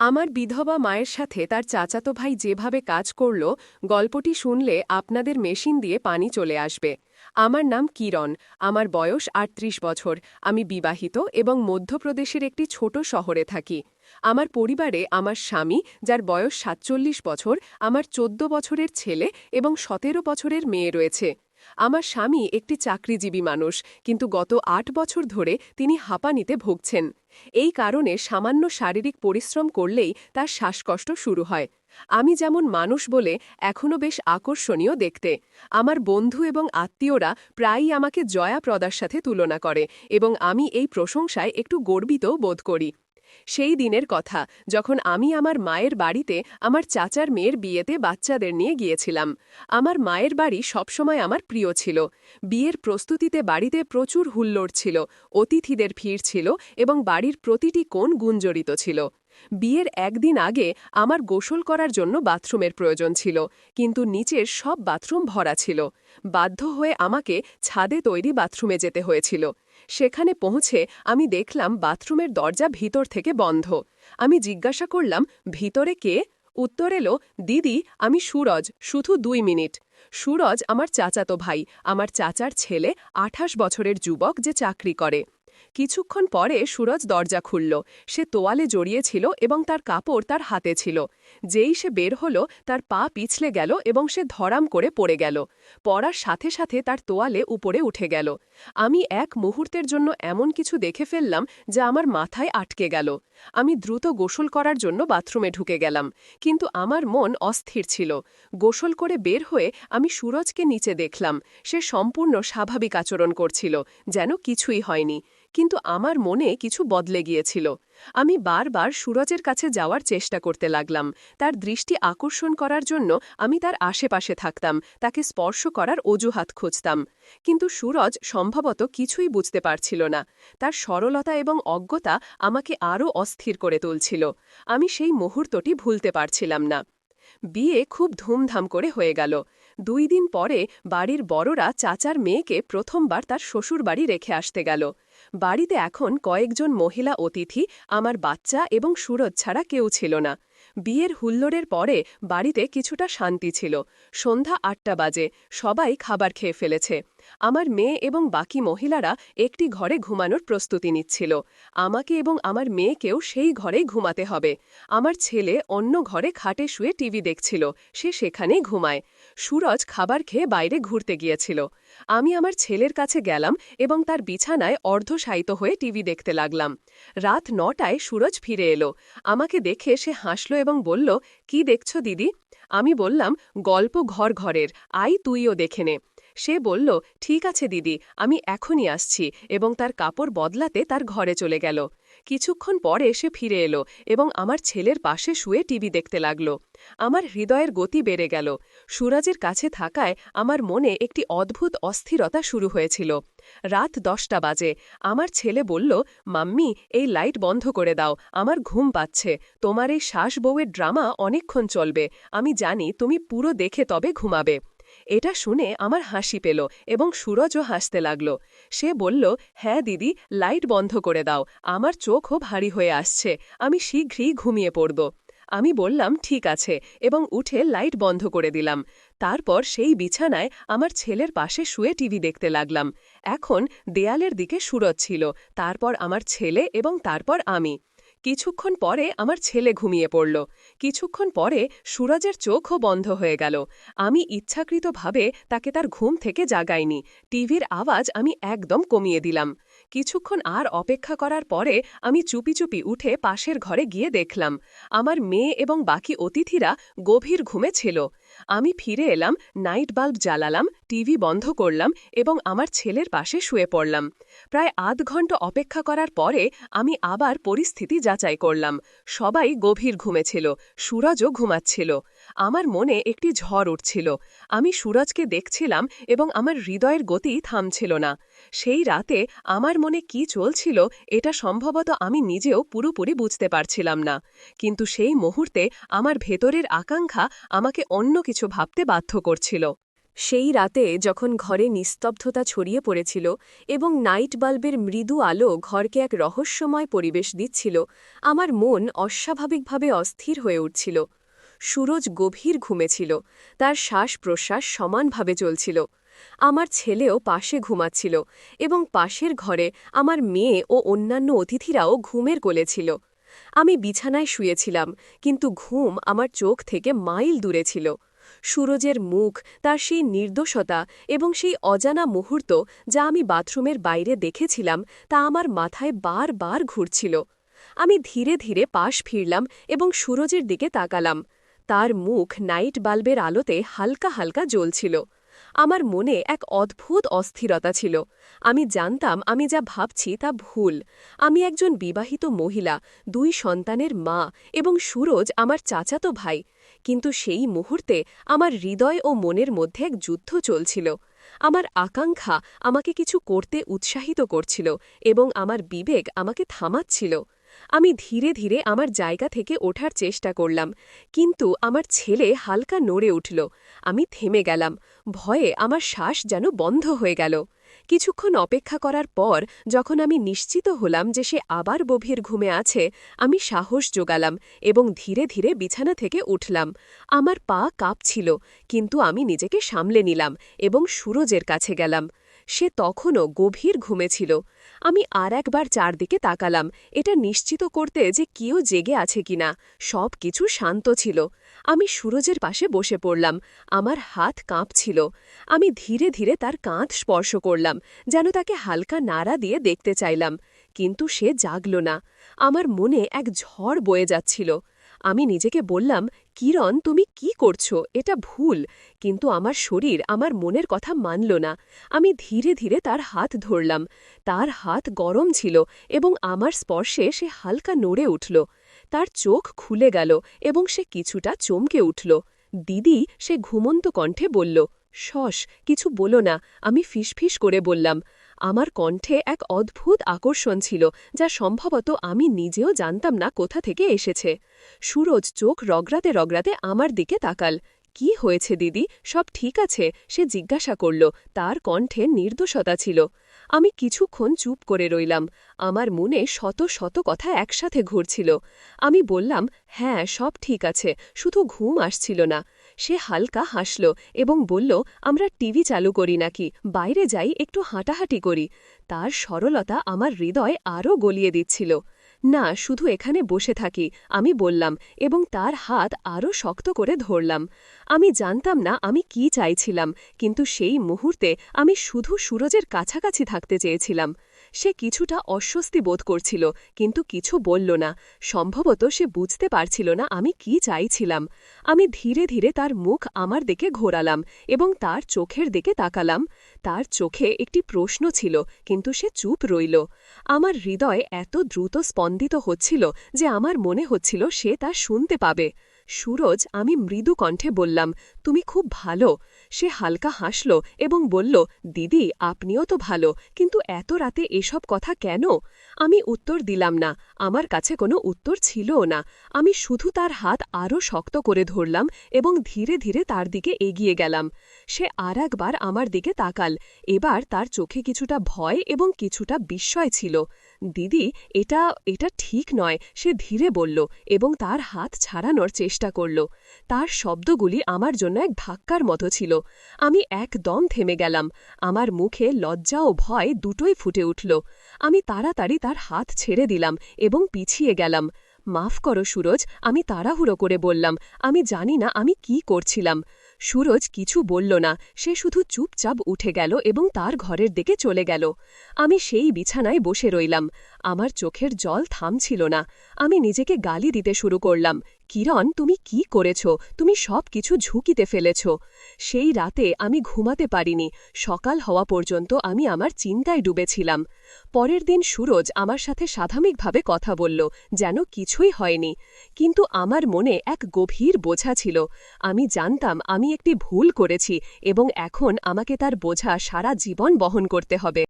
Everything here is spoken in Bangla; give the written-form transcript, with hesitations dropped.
আমার বিধবা মায়ের সাথে তার চাচাতো ভাই যেভাবে কাজ করল, গল্পটি শুনলে আপনাদের মেশিন দিয়ে পানি চলে আসবে। আমার নাম কিরণ। আমার বয়স ৩৮ বছর। আমি বিবাহিত এবং মধ্যপ্রদেশের একটি ছোট শহরে থাকি। আমার পরিবারে আমার স্বামী, যার বয়স ৪৭ বছর, আমার ১৪ বছরের ছেলে এবং ১৭ বছরের মেয়ে রয়েছে। আমার স্বামী একটি চাকরিজীবী মানুষ, কিন্তু গত ৮ বছর ধরে তিনি হাঁপানিতে ভুগছেন। এই কারণে সামান্য শারীরিক পরিশ্রম করলেই তার শ্বাসকষ্ট শুরু হয়। আমি যেমন মানুষ বলে এখনও বেশ আকর্ষণীয় দেখতে। আমার বন্ধু এবং আত্মীয়রা প্রায়ই আমাকে জয়া প্রদার সাথে তুলনা করে, এবং আমি এই প্রশংসায় একটু গর্বিত বোধ করি। সেই দিনের কথা, যখন আমি আমার মায়ের বাড়িতে আমার চাচার মেয়ের বিয়েতে বাচ্চাদের নিয়ে গিয়েছিলাম। আমার মায়ের বাড়ি সবসময় আমার প্রিয় ছিল। বিয়ের প্রস্তুতিতে বাড়িতে প্রচুর হুল্লোড় ছিল, অতিথিদের ভিড় ছিল এবং বাড়ির প্রতিটি কোণ গুঞ্জরিত ছিল। বিয়ের একদিন আগে আমার গোসল করার জন্য বাথরুমের প্রয়োজন ছিল, কিন্তু নিচের সব বাথরুম ভরা ছিল। বাধ্য হয়ে আমাকে ছাদে তৈরি বাথরুমে যেতে হয়েছিল। সেখানে পৌঁছে আমি দেখলাম বাথরুমের দরজা ভিতর থেকে বন্ধ। আমি জিজ্ঞাসা করলাম, ভিতরে কে? উত্তর এলো, দিদি, আমি সুরজ, শুধু ২ মিনিট। সুরজ আমার চাচাতো ভাই, আমার চাচার ছেলে, ২৮ বছরের যুবক যে চাকরি করে। কিছুক্ষণ পরে সুরজ দরজা খুলল। সে তোয়ালে জড়িয়েছিল এবং তার কাপড় তার হাতে ছিল। যেই সে বের হল, তার পা পিছলে গেল এবং সে ধরাম করে পড়ে গেল। পড়ার সাথে সাথে তার তোয়ালে উপরে উঠে গেল। আমি এক মুহূর্তের জন্য এমন কিছু দেখে ফেললাম যা আমার মাথায় আটকে গেল। আমি দ্রুত গোসল করার জন্য বাথরুমে ঢুকে গেলাম, কিন্তু আমার মন অস্থির ছিল। গোসল করে বের হয়ে আমি সুরজকে নিচে দেখলাম। সে সম্পূর্ণ স্বাভাবিক আচরণ করছিল, যেন কিছুই হয়নি। কিন্তু আমার মনে কিছু বদলে গিয়েছিল। আমি বারবার সুরজের কাছে যাওয়ার চেষ্টা করতে লাগলাম। তার দৃষ্টি আকর্ষণ করার জন্য আমি তার আশেপাশে থাকতাম, তাকে স্পর্শ করার অজুহাত খুঁজতাম। কিন্তু সুরজ সম্ভবত কিছুই বুঝতে পারছিল না। তার সরলতা এবং অজ্ঞতা আমাকে আরও অস্থির করে তুলছিল। আমি সেই মুহূর্তটি ভুলতে পারছিলাম না। বিয়ে খুব ধুমধাম করে হয়ে গেল। ২ দিন পরে বাড়ির বড়রা চাচার মেয়েকে প্রথমবার তার শ্বশুরবাড়ি রেখে আসতে গেল। বাড়িতে এখন কয়েকজন মহিলা অতিথি, আমার বাচ্চা এবং সুরজ ছাড়া কেউ ছিল না। বিয়ের হুল্লোড়ের পরে বাড়িতে কিছুটা শান্তি ছিল। সন্ধ্যা ৮টা বাজে, সবাই খাবার খেয়ে ফেলেছে। আমার মেয়ে এবং বাকি মহিলারা একটি ঘরে ঘুমানোর প্রস্তুতি নিচ্ছিল। আমাকে এবং আমার মেয়েকেও সেই ঘরেই ঘুমাতে হবে। আমার ছেলে অন্য ঘরে খাটে শুয়ে টিভি দেখছিল, সে সেখানেই ঘুমায়। সুরজ খাবার খেয়ে বাইরে ঘুরতে গিয়েছিল। আমি আমার ছেলের কাছে গেলাম এবং তার বিছানায় অর্ধশায়িত হয়ে টিভি দেখতে লাগলাম। রাত ৯টায় সুরজ ফিরে এলো। আমাকে দেখে সে হাসল এবং বলল, কি দেখছো দিদি? আমি বললাম, গল্প ঘর ঘরের, আই তুইও দেখে নে। সে বলল, ঠিক আছে দিদি, আমি এখনই আসছি, এবং তার কাপড় বদলাতে তার ঘরে চলে গেল। কিছুক্ষণ পরে সে ফিরে এলো এবং আমার ছেলের পাশে শুয়ে টিভি দেখতে লাগল। আমার হৃদয়ের গতি বেড়ে গেল। সুরজের কাছে থাকায় আমার মনে একটি অদ্ভুত অস্থিরতা শুরু হয়েছিল। রাত ১০টা বাজে। আমার ছেলে বলল, মাম্মি, এই লাইট বন্ধ করে দাও, আমার ঘুম পাচ্ছে। তোমার এই শ্বাস বউয়ের ড্রামা অনেকক্ষণ চলবে। আমি জানি তুমি পুরো দেখে তবে ঘুমাবে। এটা শুনে আমার হাসি পেল এবং সুরজও হাসতে লাগল। সে বলল, হ্যাঁ দিদি, লাইট বন্ধ করে দাও, আমার চোখও ভারী হয়ে আসছে, আমি শীঘ্রই ঘুমিয়ে পড়ব। আমি বললাম, ঠিক আছে, এবং উঠে লাইট বন্ধ করে দিলাম। তারপর সেই বিছানায় আমার ছেলের পাশে শুয়ে টিভি দেখতে লাগলাম। এখন দেয়ালের দিকে সুরজ ছিল, তারপর আমার ছেলে এবং তারপর আমি। কিছুক্ষণ পরে আমার ছেলে ঘুমিয়ে পড়ল। কিছুক্ষণ পরে সুরজের চোখও বন্ধ হয়ে গেল। আমি ইচ্ছাকৃতভাবে তাকে তার ঘুম থেকে জাগাইনি। টিভির আওয়াজ আমি একদম কমিয়ে দিলাম। কিছুক্ষণ আর অপেক্ষা করার পরে আমি চুপি চুপি উঠে পাশের ঘরে গিয়ে দেখলাম আমার মেয়ে এবং বাকি অতিথিরা গভীর ঘুমে ছিল। আমি ফিরে এলাম, নাইট বাল্ব জ্বালালাম, টিভি বন্ধ করলাম এবং আমার ছেলের পাশে শুয়ে পড়লাম। প্রায় আধ ঘন্টা অপেক্ষা করার পরে আমি আবার পরিস্থিতি যাচাই করলাম। সবাই গভীর ঘুমে ছিল, সুরজও ঘুমাচ্ছিল। আমার মনে একটি ঝড় উঠছিল। আমি সুরজকে দেখছিলাম এবং আমার হৃদয়ের গতি থামছিল না। সেই রাতে আমার মনে কি চলছিল এটা সম্ভবত আমি নিজেও পুরোপুরি বুঝতে পারছিলাম না, কিন্তু সেই মুহূর্তে আমার ভেতরের আকাঙ্ক্ষা আমাকে অন্য কিছু ভাবতে বাধ্য করছিল। সেই রাতে যখন ঘরে নিস্তব্ধতা ছড়িয়ে পড়েছিল এবং নাইট বাল্বের মৃদু আলো ঘরকে এক রহস্যময় পরিবেশ দিচ্ছিল, আমার মন অস্বাভাবিকভাবে অস্থির হয়ে উঠছিল। সুরজ গভীর ঘুমেছিল, তার শ্বাস প্রশ্বাস সমানভাবে চলছিল। আমার ছেলেও পাশে ঘুমাচ্ছিল এবং পাশের ঘরে আমার মেয়ে ও অন্যান্য অতিথিরাও ঘুমের কোলে ছিল। আমি বিছানায় শুয়েছিলাম, কিন্তু ঘুম আমার চোখ থেকে মাইল দূরে ছিল। সুরজের মুখ, তার সেই নির্দোষতা এবং সেই অজানা মুহূর্ত যা আমি বাথরুমের বাইরে দেখেছিলাম, তা আমার মাথায় বারবার ঘুরছিল। আমি ধীরে ধীরে পাশ ফিরলাম এবং সুরজের দিকে তাকালাম। তার মুখ নাইট বাল্বের আলোতে হালকা হালকা জ্বলছিল। আমার মনে এক অদ্ভুত অস্থিরতা ছিল। আমি জানতাম আমি যা ভাবছি তা ভুল। আমি একজন বিবাহিত মহিলা, 2 সন্তানের মা এবং সুরজ আমার চাচাতো ভাই। কিন্তু সেই মুহূর্তে আমার হৃদয় ও মনের মধ্যে এক যুদ্ধ চলছিল। আমার আকাঙ্ক্ষা আমাকে কিছু করতে উৎসাহিত করছিল এবং আমার বিবেক আমাকে থামাচ্ছিল। আমি ধীরে ধীরে আমার জায়গা থেকে ওঠার চেষ্টা করলাম, কিন্তু আমার ছেলে হালকা নড়ে উঠল। আমি থেমে গেলাম। ভয়ে আমার শ্বাস যেন বন্ধ হয়ে গেল। কিছুক্ষণ অপেক্ষা করার পর যখন আমি নিশ্চিত হলাম যে সে আবার গভীর ঘুমে আছে, আমি সাহস জোগালাম এবং ধীরে ধীরে বিছানা থেকে উঠলাম। আমার পা কাঁপছিল, কিন্তু আমি নিজেকে সামলে নিলাম এবং সুরজের কাছে গেলাম। সে তখনও গভীর ঘুমে ছিল। আমি আর একবার চারদিকে তাকালাম, এটা নিশ্চিত করতে যে কেউ জেগে আছে কিনা। সব কিছু শান্ত ছিল। আমি সুরজের পাশে বসে পড়লাম। আমার হাত কাঁপছিল। আমি ধীরে ধীরে তার কাঁধ স্পর্শ করলাম, যেন তাকে হালকা নাড়া দিয়ে দেখতে চাইলাম। কিন্তু সে জাগল না। আমার মনে এক ঝড় বয়ে যাচ্ছিল। আমি নিজেকে বললাম, কিরণ, তুমি কি করছো? এটা ভুল। কিন্তু আমার শরীর আমার মনের কথা মানল না। আমি ধীরে ধীরে তার হাত ধরলাম। তার হাত গরম ছিল এবং আমার স্পর্শে সে হালকা নড়ে উঠল। তার চোখ খুলে গেল এবং সে কিছুটা চমকে উঠল। দিদি, সে ঘুমন্ত কণ্ঠে বলল। শশ, কিছু বলো না, আমি ফিসফিস করে বললাম। আমার কণ্ঠে এক অদ্ভুত আকর্ষণ ছিল, যা সম্ভবত আমি নিজেও জানতাম না কোথা থেকে এসেছে। সুরজ চোখ রগড়াতে রগড়াতে আমার দিকে তাকাল। কি হয়েছে দিদি, সব ঠিক আছে? সে জিজ্ঞাসা করল। তার কণ্ঠে নির্দোষতা ছিল। আমি কিছুক্ষণ চুপ করে রইলাম। আমার মনে শত শত কথা একসাথে ঘুরছিল। আমি বললাম, হ্যাঁ, সব ঠিক আছে, শুধু ঘুম আসছিল না। সে হালকা হাসল এবং বলল, আমরা টিভি চালু করি নাকি, বাইরে যাই, একটু হাঁটাহাঁটি করি। তার সরলতা আমার হৃদয় আরও গলিয়ে দিচ্ছিল। না, শুধু এখানে বসে থাকি, আমি বললাম এবং তার হাত আরও শক্ত করে ধরলাম। আমি জানতাম না আমি কি চাইছিলাম, কিন্তু সেই মুহূর্তে আমি শুধু সুরজের কাছাকাছি থাকতে চেয়েছিলাম। সে কিছুটা অস্বস্তি বোধ করছিল, কিন্তু কিছু বলল না। সম্ভবত সে বুঝতে পারছিল না আমি কি চাইছিলাম। আমি ধীরে ধীরে তার মুখ আমার দিকে ঘোরালাম এবং তার চোখের দিকে তাকালাম। তার চোখে একটি প্রশ্ন ছিল, কিন্তু সে চুপ রইল। আমার হৃদয় এত দ্রুত স্পন্দিত হচ্ছিল যে আমার মনে হচ্ছিল সে তা শুনতে পাবে। সুরজ, আমি মৃদু কণ্ঠে বললাম, তুমি খুব ভালো। সে হালকা হাসল এবং বলল, দিদি, আপনিও তো ভালো, কিন্তু এত রাতে এসব কথা কেন? আমি উত্তর দিলাম না। আমার কাছে কোনো উত্তর ছিলও না। আমি শুধু তার হাত আরও শক্ত করে ধরলাম এবং ধীরে ধীরে তার দিকে এগিয়ে গেলাম। সে আর একবার আমার দিকে তাকাল। এবার তার চোখে কিছুটা ভয় এবং কিছুটা বিস্ময় ছিল। দিদি, এটা এটা ঠিক নয়, সে ধীরে বলল এবং তার হাত ছাড়ানোর চেষ্টা করল। তার শব্দগুলি আমার জন্য এক ধাক্কার মতো ছিল। আমি একদম থেমে গেলাম। আমার মুখে লজ্জা ও ভয় দুটোই ফুটে উঠল। আমি তাড়াতাড়ি তার হাত ছেড়ে দিলাম এবং পিছিয়ে গেলাম। মাফ করো সুরজ, আমি তাড়াহুড়ো করে বললাম। আমি জানি না আমি কি করছিলাম। সুরজ কিছু বলল না। সে শুধু চুপচাপ উঠে গেল এবং তার ঘরের দিকে চলে গেল। আমি সেই বিছানায় বসে রইলাম। আমার চোখের জল থামছিল না। আমি নিজেকে গালি দিতে শুরু করলাম। কিরণ, তুমি কি করেছ? তুমি সব কিছু ঝুঁকিতে ফেলেছ। সেই রাতে আমি ঘুমাতে পারিনি। সকাল হওয়া পর্যন্ত আমি আমার চিন্তায় ডুবেছিলাম। পরের দিন সুরজ আমার সাথে স্বাভাবিকভাবে কথা বলল, যেন কিছুই হয়নি। কিন্তু আমার মনে এক গভীর বোঝা ছিল। আমি জানতাম আমি একটি ভুল করেছি এবং এখন আমাকে তার বোঝা সারা জীবন বহন করতে হবে।